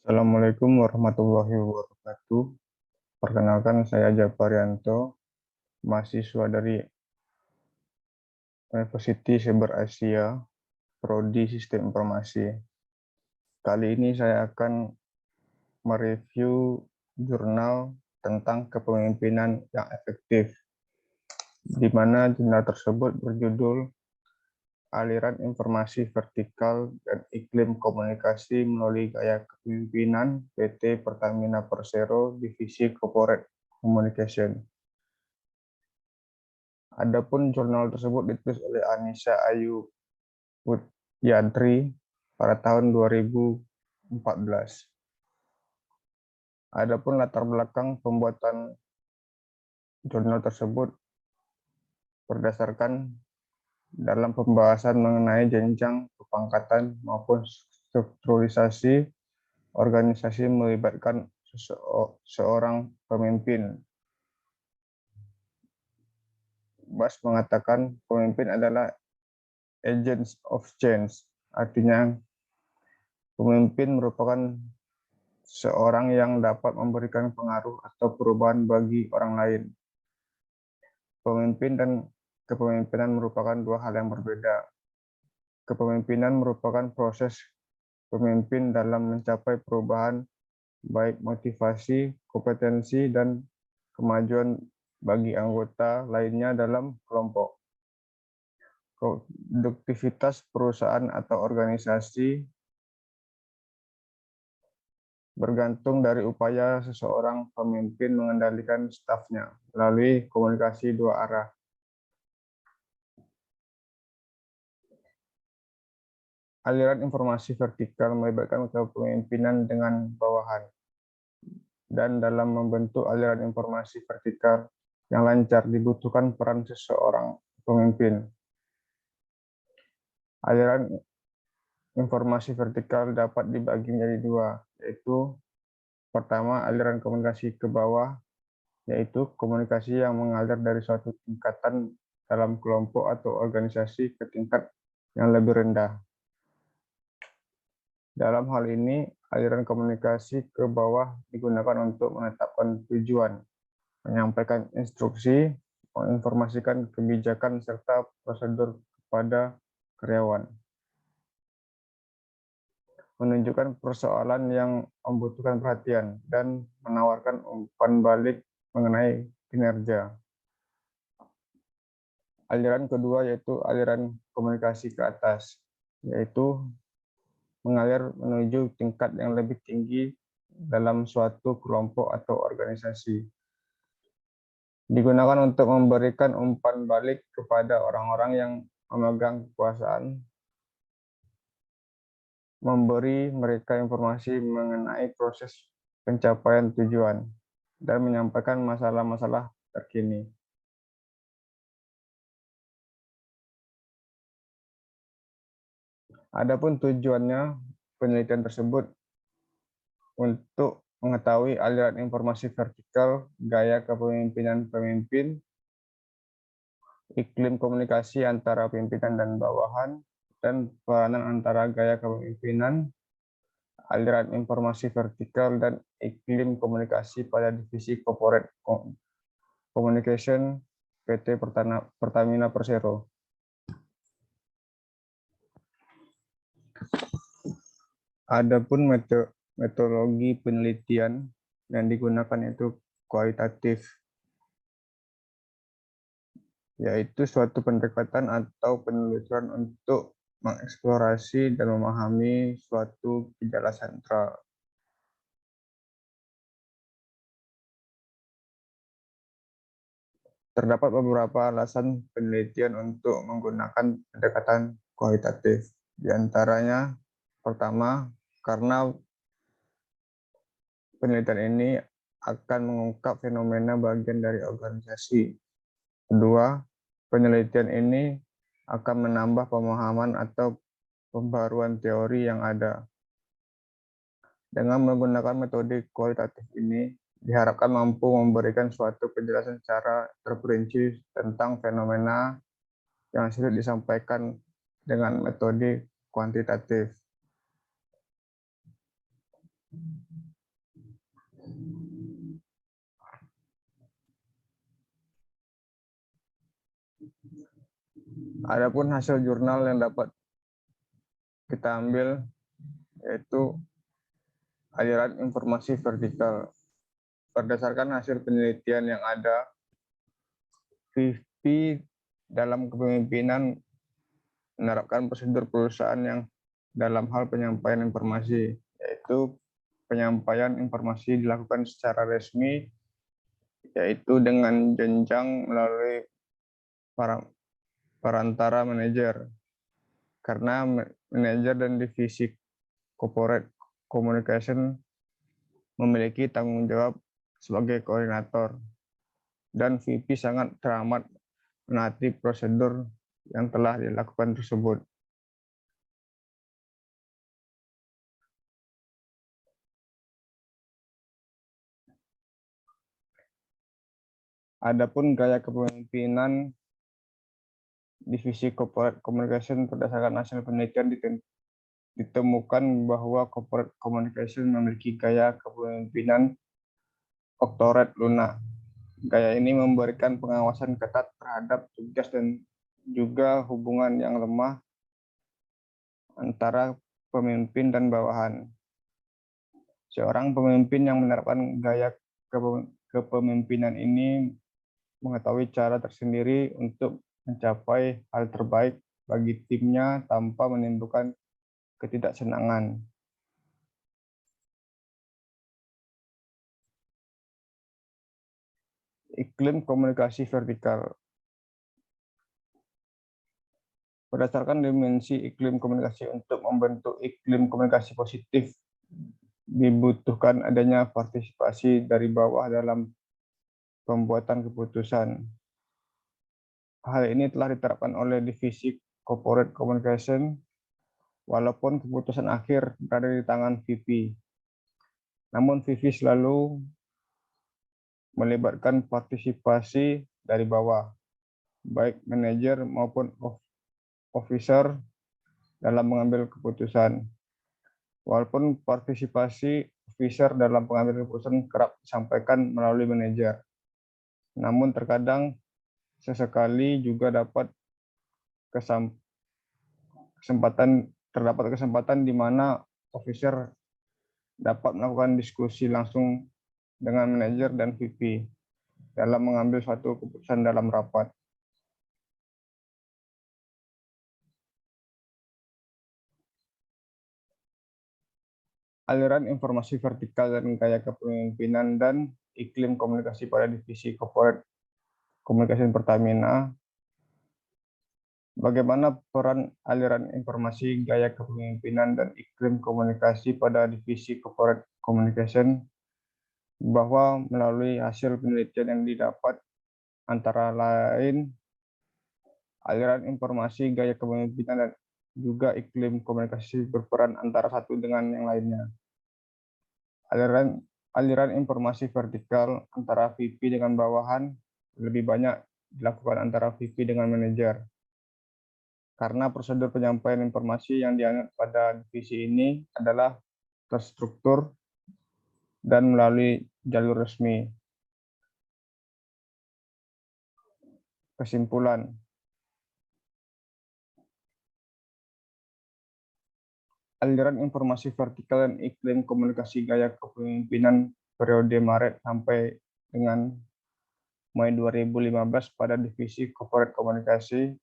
Assalamualaikum warahmatullahi wabarakatuh. Perkenalkan, saya Japarianto, mahasiswa dari University Cyber Asia, Prodi Sistem Informasi. Kali ini saya akan mereview jurnal tentang kepemimpinan yang efektif, di mana jurnal tersebut berjudul Aliran Informasi Vertikal dan Iklim Komunikasi Melalui Gaya Kepemimpinan PT Pertamina Persero Divisi Corporate Communication. Adapun jurnal tersebut ditulis oleh Anissa Ayu Putjantri pada tahun 2014. Adapun latar belakang pembuatan jurnal tersebut berdasarkan dalam pembahasan mengenai jenjang kepangkatan maupun strukturalisasi organisasi melibatkan seorang pemimpin. Bas mengatakan pemimpin adalah agents of change, artinya pemimpin merupakan seorang yang dapat memberikan pengaruh atau perubahan bagi orang lain. Pemimpin dan kepemimpinan merupakan dua hal yang berbeda. Kepemimpinan merupakan proses pemimpin dalam mencapai perubahan, baik motivasi, kompetensi, dan kemajuan bagi anggota lainnya dalam kelompok. Produktivitas perusahaan atau organisasi bergantung dari upaya seseorang pemimpin mengendalikan stafnya melalui komunikasi dua arah. Aliran informasi vertikal melibatkan kepemimpinan dengan bawahan. Dan dalam membentuk aliran informasi vertikal yang lancar dibutuhkan peran seseorang pemimpin. Aliran informasi vertikal dapat dibagi menjadi dua, yaitu pertama aliran komunikasi ke bawah, yaitu komunikasi yang mengalir dari suatu tingkatan dalam kelompok atau organisasi ke tingkat yang lebih rendah. Dalam hal ini, aliran komunikasi ke bawah digunakan untuk menetapkan tujuan, menyampaikan instruksi, menginformasikan kebijakan, serta prosedur kepada karyawan. Menunjukkan persoalan yang membutuhkan perhatian, dan menawarkan umpan balik mengenai kinerja. Aliran kedua yaitu aliran komunikasi ke atas, yaitu mengalir menuju tingkat yang lebih tinggi dalam suatu kelompok atau organisasi. Digunakan untuk memberikan umpan balik kepada orang-orang yang memegang kekuasaan, memberi mereka informasi mengenai proses pencapaian tujuan, dan menyampaikan masalah-masalah terkini. Adapun tujuannya penelitian tersebut untuk mengetahui aliran informasi vertikal, gaya kepemimpinan pemimpin, iklim komunikasi antara pimpinan dan bawahan, dan peranan antara gaya kepemimpinan, aliran informasi vertikal, dan iklim komunikasi pada divisi Corporate Communication PT Pertamina Persero. Adapun metodologi penelitian yang digunakan itu kualitatif, yaitu suatu pendekatan atau penelusuran untuk mengeksplorasi dan memahami suatu gejala sentral. Terdapat beberapa alasan penelitian untuk menggunakan pendekatan kualitatif. Di antaranya, pertama, karena penelitian ini akan mengungkap fenomena bagian dari organisasi. Kedua, penelitian ini akan menambah pemahaman atau pembaruan teori yang ada. Dengan menggunakan metode kualitatif ini, diharapkan mampu memberikan suatu penjelasan secara terperinci tentang fenomena yang sulit disampaikan dengan metode kuantitatif. Adapun hasil jurnal yang dapat kita ambil yaitu aliran informasi vertikal. Berdasarkan hasil penelitian yang ada, VP dalam kepemimpinan menerapkan prosedur perusahaan yang dalam hal penyampaian informasi, yaitu penyampaian informasi dilakukan secara resmi, yaitu dengan jenjang melalui perantara manajer. Karena manajer dan divisi corporate communication memiliki tanggung jawab sebagai koordinator, dan VP sangat teramat menaati prosedur yang telah dilakukan tersebut. Adapun gaya kepemimpinan divisi corporate communication berdasarkan hasil penelitian ditemukan bahwa corporate communication memiliki gaya kepemimpinan octorate lunak. Gaya ini memberikan pengawasan ketat terhadap tugas dan juga hubungan yang lemah antara pemimpin dan bawahan. Seorang pemimpin yang menerapkan gaya kepemimpinan ini mengetahui cara tersendiri untuk mencapai hal terbaik bagi timnya tanpa menimbulkan ketidaksenangan. Iklim komunikasi vertikal. Berdasarkan dimensi iklim komunikasi, untuk membentuk iklim komunikasi positif, dibutuhkan adanya partisipasi dari bawah dalam pembuatan keputusan. Hal ini telah diterapkan oleh divisi corporate communication, walaupun keputusan akhir berada di tangan VP. Namun VP selalu melibatkan partisipasi dari bawah, baik manajer maupun officer dalam mengambil keputusan. Walaupun partisipasi officer dalam pengambilan keputusan kerap disampaikan melalui manajer, namun terkadang sesekali juga terdapat kesempatan di mana officer dapat melakukan diskusi langsung dengan manajer dan VP dalam mengambil suatu keputusan dalam rapat. Aliran informasi vertikal dan gaya kepemimpinan dan iklim komunikasi pada divisi corporate communication Pertamina. Bagaimana peran aliran informasi, gaya kepemimpinan, dan iklim komunikasi pada divisi corporate communication? Bahwa melalui hasil penelitian yang didapat, antara lain aliran informasi, gaya kepemimpinan, dan juga iklim komunikasi berperan antara satu dengan yang lainnya. Aliran informasi vertikal antara VP dengan bawahan lebih banyak dilakukan antara VP dengan manajer. Karena prosedur penyampaian informasi yang dianut pada divisi ini adalah terstruktur dan melalui jalur resmi. Kesimpulan, aliran informasi vertikal dan iklim komunikasi gaya kepemimpinan periode Maret sampai dengan Mei 2015 pada divisi corporate komunikasi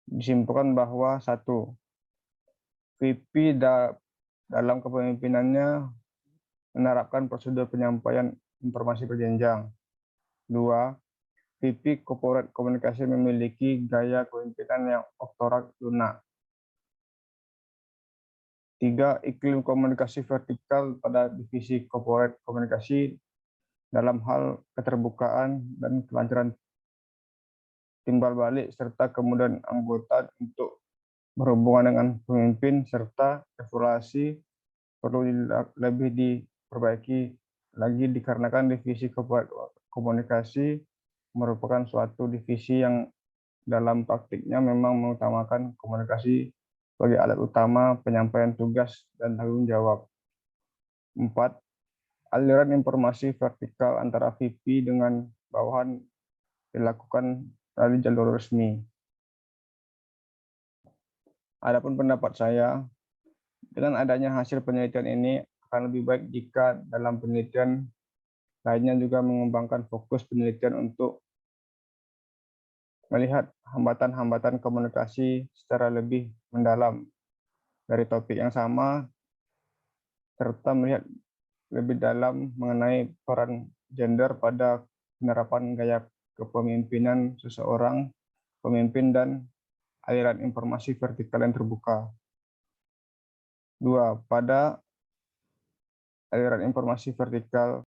disimpulkan bahwa 1. VP dalam kepemimpinannya menerapkan prosedur penyampaian informasi berjenjang. 2. VP corporate komunikasi memiliki gaya kepemimpinan yang octorate lunak. 3. Iklim komunikasi vertikal pada divisi corporate komunikasi dalam hal keterbukaan dan kelancaran timbal balik serta kemudahan anggota untuk berhubungan dengan pemimpin serta evaluasi perlu lebih diperbaiki lagi dikarenakan divisi komunikasi merupakan suatu divisi yang dalam praktiknya memang mengutamakan komunikasi sebagai alat utama penyampaian tugas dan tanggung jawab. 4. Aliran informasi vertikal antara VP dengan bawahan dilakukan melalui jalur resmi. Adapun pendapat saya, dengan adanya hasil penelitian ini akan lebih baik jika dalam penelitian lainnya juga mengembangkan fokus penelitian untuk melihat hambatan-hambatan komunikasi secara lebih mendalam dari topik yang sama, serta melihat lebih dalam mengenai peran gender pada penerapan gaya kepemimpinan seseorang pemimpin dan aliran informasi vertikal yang terbuka. 2. Pada aliran informasi vertikal